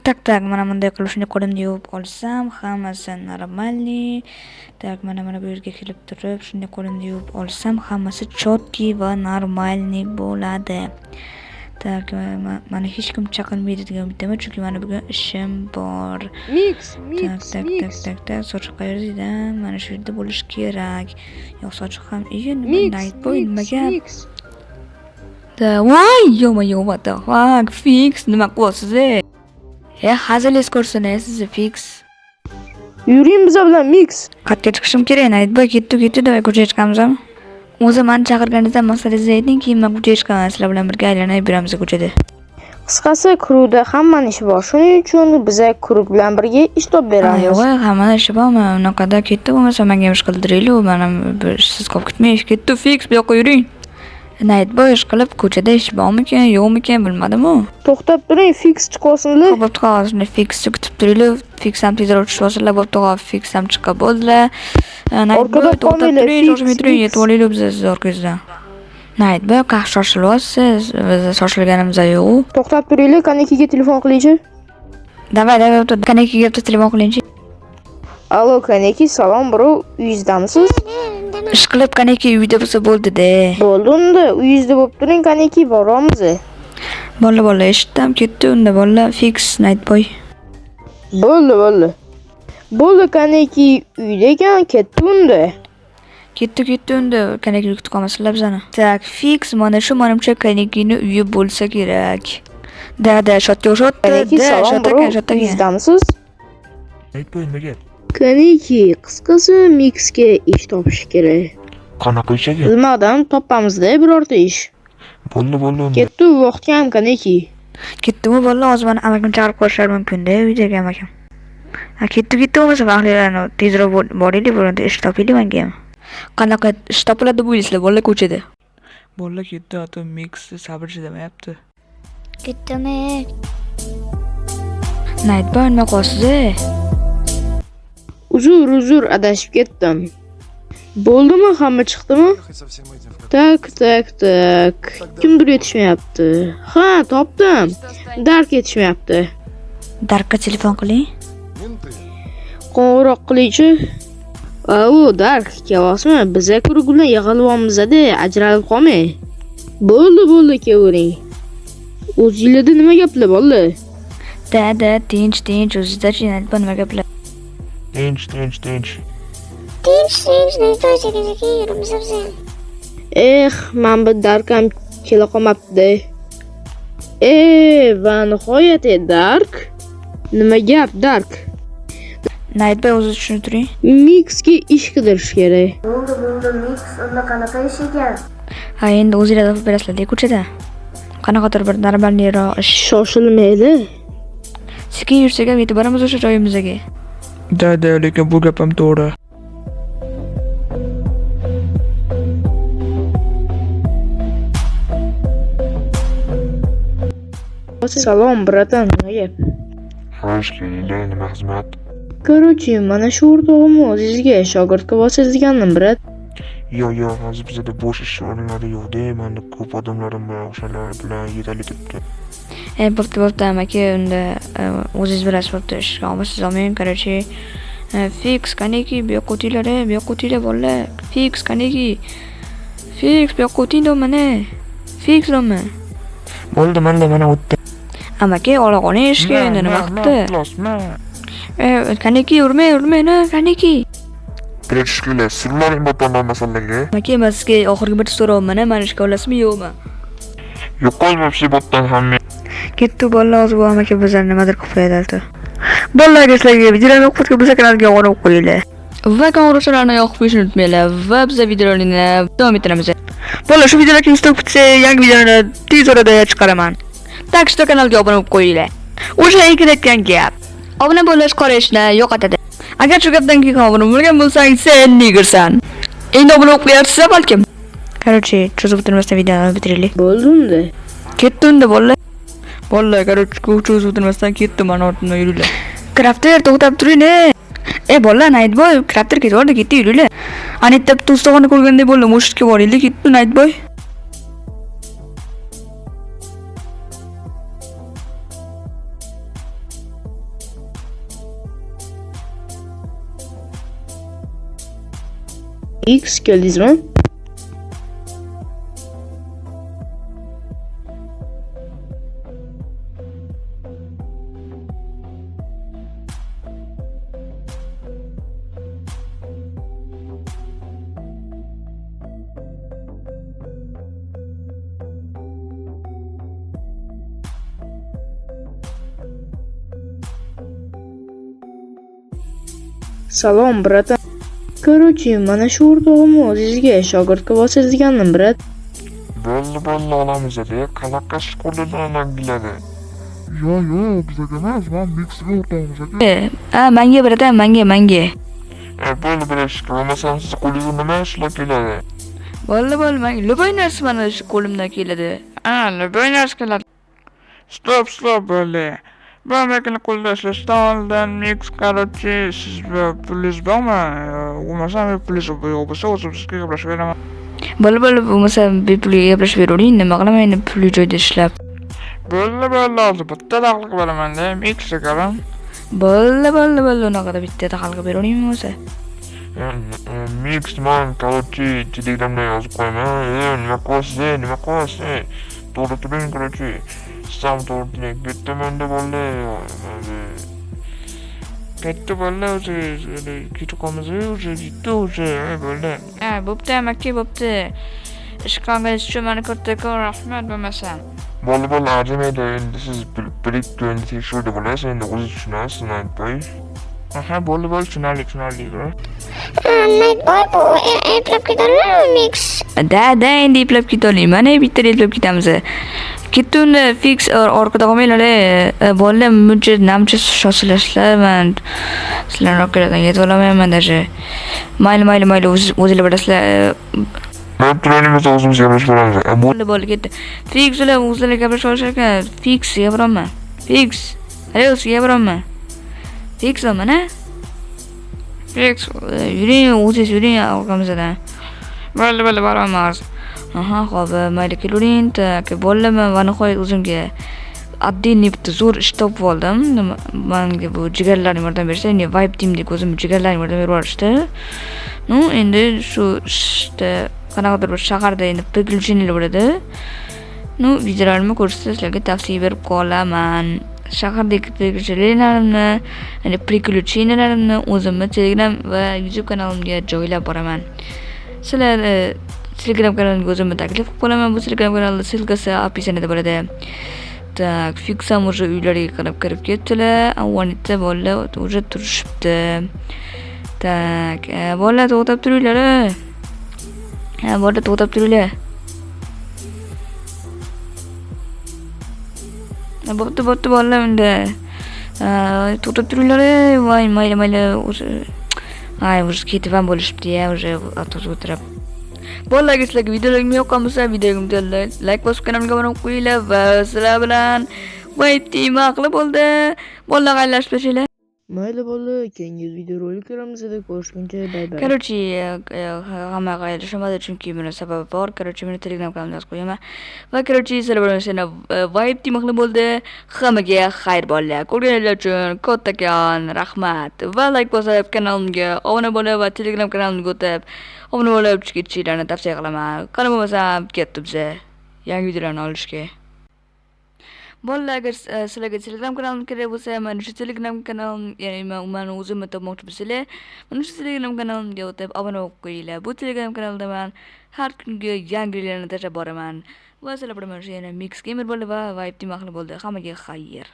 Tak, mana bunday qilib shunday qo'limni yuvib olsam, hammasi normalniy. Tak, mana bu yerga kelib turib, shunday qo'limni yuvib olsam, hammasi chotki va normalniy bo'ladi. Tak, mana hech kim chaqirmaydi degan umiddaman, chunki mana bugun ishim bor. Mix. Tak, sochiq qayerda? Mana shu yerda bo'lish kerak. Yo'q, sochiq ham night boy nimaga? Voy, yoma, what the fuck, fix, nima qilyapsiz? Hazilingiz ko'rsin, siz fix. Yuring biz bilan Mix. Qayerga chiqishim kerak? Nightboy ketdi, davay ko'chaga chiqamizmi? O'zi meni chaqirganingizda masalangiz ayting, keyin men ko'chaga chiqaman, sizlar bilan birga aylanib yuramiz ko'chada. Qisqasi, kruvda hammaning ishi bor. Shuning uchun biz kruv bilan birga ish topib beramiz. Yo'q, hammaning ishi bormi? Unaqada ketdi bo'lmasa menga ish qildiraylik, mana siz qolib ketmang, ketdi fix, bu yoqqa yuring. Nightboy ish qilib ko'chada ish bormikan, yo'qmikan bilmadim-ku. To'xtab turing, fix chiqasinlar. Bo'pti, hozir fix kutib turaylik. Fix ham tezroq tushib olsalar, bo'pti, fix ham chiqib bo'ldilar. Orqada to'xtab turing, shoshilmay turing, yetib olaylik biz siz orqangizdan. Nightboy, qah shoshilyapsiz, biz shoshilganimiz yo'q. To'xtab turinglar, Kanekiga telefon qilingchi. Davay, Kanekiga telefon qilingchi. Allo, Kaneki, salom bro, uyizdamisiz? Ish qilib Kaneki uyda bo'lsa bo'ldi-da. Bo'ldi unda, uyingizda bo'lib turing, Kaneki, boramiz. Bolla, eshitdim, ketdi unda, bolla, fix, Nightboy. Bo'ldi. Bo'ldi, Kaneki uyda ekan, ketdi unda. Ketdi unda, Kaneki kutib qolmasizlar bizani. Tak, fix, mana shu menimcha Kanekini uyi bo'lsa kerak. Da, shotga shotdi. Kaneki, salom bro, uyizdamisiz? Nightboy nimaga? Kaneki, qisqasi Mixga ish topish kerak. Qanaqa ish ekan? Bilmadim, topamiz-da birorta ish. Bo'ldi unda. Ketdi vaqtga ham Kaneki. Ketdimi bolla, hozir meni amakimni chaqirib qo'yishlar mumkin-da, uydagi amakam. Ketdi bo'lmasa vaqtlarni tezroq boraylik, birorta ish topaylik menga ham. Qanaqa ish topiladi deb o'ylaysizlar bolla ko'chada? Bolla ketdi, ato Mix sabr chidamayapti. Ketdimi? Nightboy nima qilyapsiz? Uzr, adashib ketdim. Bo'ldimi, hamma chiqdimi? Tak. Kimdir yetishmayapti. Ha, topdim. Dark yetishmayapti. Darkka telefon qiling. Qo'ng'iroq qilingchi. Dark, kelyapsizmi? Biz ko'rib bilan yig'ilib-da, ajralib qolmang. Bo'ldi, kelavering. O'zingizlarda nima gaplar bolalar? Da, tinch, o'zingizda-chi, nima gaplar? Tinch. Nightboy sekin yuribmiz biz. Men bu Darkam kela qolmabdi. Va nihoyat Dark. Nima gap, Dark? Nightboy o'zi tushuntiring. Mixga ish qidirish kerak. Bo'ldi, Mix, unda qanaqa ish ekan? Ha, endi o'zingizlar topib berasizlar ko'chada. Qanaqadir bir normalniroq ish. Shoshilmaydi. Sekin yursak ham yetib boramiz o'sha joyimizga. Da, lekin bu gap ham to'g'ri. Salom, bratan, nima gap? Xo'sh, kelinglar, nima xizmat? Короче, mana shu o'rtog'imni o'zingizga shogird qilib olsangiz degandim, brat. Yo'q, hozir bizda bo'sh ish o'rinlari yo'q-da, menda ko'p odamlarim bor, o'shalar bilan yetarlilikda. Bo'pti, amaki, unda o'zingiz bilasiz, bo'pti, ishga olmasiz olmang, короче. Fix, Kaneki, bu yoqqa o'tinglar, bolalar. Fix, Kaneki. Fix, bu yoqqa o'tinglar mana. Fix nima? Bo'ldi, mana o'tdi. Amaki, ola qoling ishga, endi nima qildi? Kaneki, urmay, Kaneki. Birashishkilar, sizlarning botonlar masalaga. Amaki, men sizga oxirgi bir so'rovman, mana ishga olasizmi, yo'qmi? Yo'qolmabsiz botdan hamma. Ketdi bolla, hozir bu amaki bizlarni nimadir qilib qo'yadi. Bolalarga sizlarga videoni o'qitib biz kanalga obuna bo'lib qo'yinglar. Va qo'ng'iroqchalarni yoqib qo'yishni unutmanglar va biz videolarni davom ettiramiz. Bola, shu videolarni yoqib bitsa, yangi videoni tez orada chiqaraman. Tak, shu kanalga obuna bo'lib qo'yinglar. O'sha aytayotgan gap. Obuna bo'lish qarashni yo'qotadi. Agar shu gapdan keyin obuna bo'lgan bo'lsang, sen nigirsan. Endi obuna bo'lib qo'yarsiz balkim. Короче, cho'zib o'tirmasdan videoni bitiraylik. Bo'ldi unda. Ketdi unda bolla. Короче, cho'zib o'tirmasdan ketdi, mana ortimdan yuringlar. Crafter, to'xtab turing. Bolla, Nightboy, Crafter ketdi, yuringlar. Anita to'stog'ini ko'rgandek bo'ldi, mushitga boraylik, ketdi Nightboy. X keldingizmi? Salom, bratan. Короче, mana shu o'rtog'imni o'zingizga shogird qilib olsangiz brat. Bo'ldi olamiz-da, qanaqa shkodadan biladi. Yo'q, bizaga emas, men Mixga o'rtog'imiz aka. Manga bratan, manga. Bo'ldi, bilashki, bo'lmasam siz qo'lingizga nima ishlar keladi? Bo'ldi, manga любой narsa mana shu qo'limdan keladi. Любой narsa keladi. Stop, bo'ldi. Ben makine qo'lda ishlashdan oldin Mix, короче, siz pulingiz bormi? Bo'lmasa pulingiz yo'q bo'lsa o'zim sizga gaplashib beraman. Bo'ldi, bo'lmasa bepul gaplashib beravering, nima qilaman endi pulli joyda ishlab. Bo'ldi, hozir bitta daxlga beraman-da, Mix akaram. Bo'ldi, unaqada bitta daxlga beravering o'zi. Mix, man, короче, telegramdan yozib qo'yaman. Nima qilyapsiz? To'g'ri turing, короче. Sam to'g'ri ketaman-da bo'ldi. Katta bo'ldi o'zi, ketib qolmasa o'zi ketdi o'zi, bo'ldi. Bo'pti, amaki, bo'pti. Ish qilganingiz uchun meni katta rahmat bo'lmasa. Bo'ldi, arzimaydi. Endi siz endi tekshiruvda bo'lasiz, endi o'zingiz tushunasiz, aytmay. Aha, bo'ldi, tushunarli. Boy bu eplab ketadilar Mix. Da, endi eplab ketolmayman. Mana bitta eplab ketamiz. Ketunda fix orqada qolmanglar. Bolalar namcha shoshilashlar. Men sizlarni orqadan yetib olmayman даже. Mayli, o'zinglar bilasizlar. Men turaniz o'zimiz gaplashib olamiz. Bo'ldi, ketdi. Fix ular o'zlari gaplashib olishar ekan. Fix gapiraman. Fix. Gapiraman. Fix mana. Fix. Yuring orqamizdan. Bo'ldi, boraman. Aha, xo'p, mayli kelavering. Tak, bo'ldimi? Va nihoyat o'zimga отдельный bitta zo'r ish topib oldim. Menga bu jigarlarning yordam berishdi. Endi Vibe Teamdek o'zim jigarlarning yordam berib yuborishdi. Endi shu ishda qanaqadir bir shaharda endi приключениялар bo'ladi. Videolarimni ko'rishsa sizlarga tavsiya berib qolaman. Shahardagi приключенияларni, ya'ni приключенияларni o'zimni Telegram va YouTube kanalimga joylab boraman. Sizlar Telegram kanalimga o'zimni taklif qilib qolaman. Bu Telegram kanalning ссылкасы описаниеda bo'ladi. Так, Fixam уже uylariga qarab kirib ketdilar. Avvalida bolalar уже turishibdi. Так, bolalar to'xtab turinglar. Bolalar to'xtab turinglar. Bo'pti bolalar endi. To'xtab turinglar. Voy, mayli o'zi. O'zi ketib ham bo'lishibdi-ya, o'zi avtobusga o'tirib. Bolalarga sizlarga videolarim yoqqan bo'lsa, videomga like bosib kanalimga obuna bo'lib qo'yinglar va sizlar bilan Vibe Team aqli bo'ldi. Bolalarga aylanishib berishinglar. Mayli bo'ldi, keyingi videoroliklarimizni ko'rishguncha bay. Короче, hammaga aylanishmadi chunki buni sababi bor. Короче, meni Telegram kanalimga yozib qo'yaman. Va короче, sizlar bilan yana Vibe Team aqli bo'ldi. Hammaga xayr bolalar. Ko'rganingiz uchun kattakon rahmat. Va like bosib kanalimga obuna bo'lib va Telegram kanalimga o'tib obuna bo'lib chiqishinglarni tavsiya qilaman. Qani bo'lmasa ketdi biza yangi videolarni olishga. Bolalar, agar sizlarga Telegram kanalim kerak bo'lsa, mana shu Telegram kanalim, ya'ni men o'zimni topmoqchi bo'lsanglar, mana shu Telegram kanalimga o'tib obuna bo'lib qo'yinglar. Bu Telegram kanalda men har kungi yangiliklarni tashlab boraman. Va sizlar bilan mana shu yana Mix Gamer bo'ldi va Vibe Team aqli bo'ldi. Hammaga xayr.